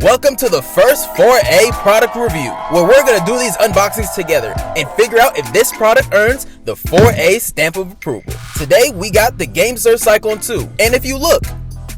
Welcome to the first 4A product review, where we're going to do these unboxings together and figure out if this product earns the 4A stamp of approval. Today we got the GameSir Cyclone 2, and if you look,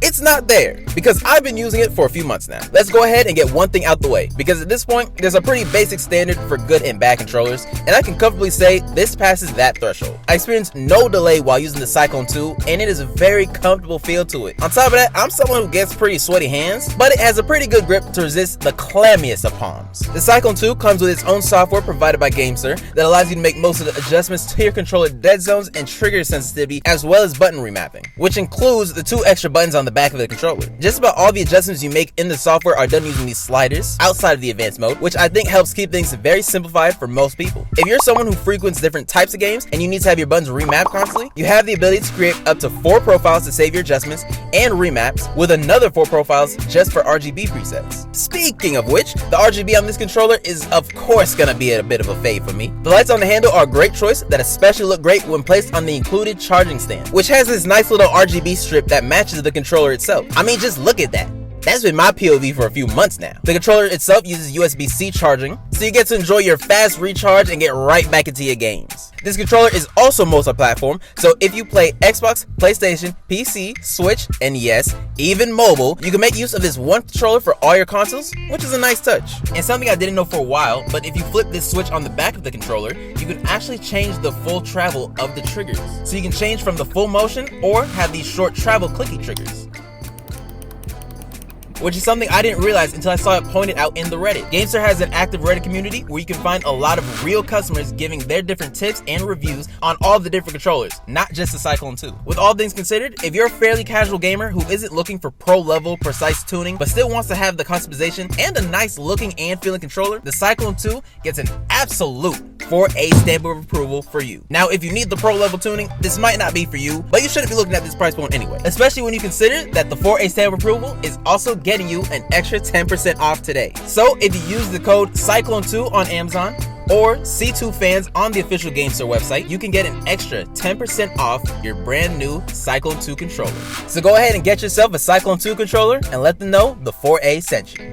it's not there because I've been using it for a few months now. Let's go ahead and get one thing out the way, because at this point there's a pretty basic standard for good and bad controllers, and I can comfortably say this passes that threshold. I experienced no delay while using the Cyclone 2, and it is a very comfortable feel to it. On top of that, I'm someone who gets pretty sweaty hands, but it has a pretty good grip to resist the clammiest of palms. The Cyclone 2 comes with its own software provided by GameSir that allows you to make most of the adjustments to your controller dead zones and trigger sensitivity, as well as button remapping, which includes the 2 extra buttons on the back of the controller. Just about all the adjustments you make in the software are done using these sliders outside of the advanced mode, which I think helps keep things very simplified for most people. If you're someone who frequents different types of games and you need to have your buttons remapped constantly, you have the ability to create up to 4 profiles to save your adjustments and remaps, with another 4 profiles just for RGB presets. Speaking of which, the RGB on this controller is of course gonna be a bit of a fave for me. The lights on the handle are a great choice that especially look great when placed on the included charging stand, which has this nice little RGB strip that matches the controller itself. I mean, just look at that. That's been my POV for a few months now. The controller itself uses USB-C charging, so you get to enjoy your fast recharge and get right back into your games. This controller is also multi-platform, so if you play Xbox, PlayStation, PC, Switch, and yes, even mobile, you can make use of this one controller for all your consoles, which is a nice touch. And something I didn't know for a while, but if you flip this switch on the back of the controller, you can actually change the full travel of the triggers. So you can change from the full motion or have these short travel clicky triggers, which is something I didn't realize until I saw it pointed out in the Reddit. GameSir has an active Reddit community where you can find a lot of real customers giving their different tips and reviews on all the different controllers, not just the Cyclone 2. With all things considered, if you're a fairly casual gamer who isn't looking for pro-level precise tuning but still wants to have the customization and a nice looking and feeling controller, the Cyclone 2 gets an absolute 4A stamp of approval for you. Now, if you need the pro-level tuning, this might not be for you, but you shouldn't be looking at this price point anyway, especially when you consider that the 4A stamp of approval is also getting you an extra 10% off today. So if you use the code Cyclone2 on Amazon or C2 Fans on the official GameSir website, you can get an extra 10% off your brand new Cyclone 2 controller. So go ahead and get yourself a Cyclone 2 controller and let them know the 4A sent you.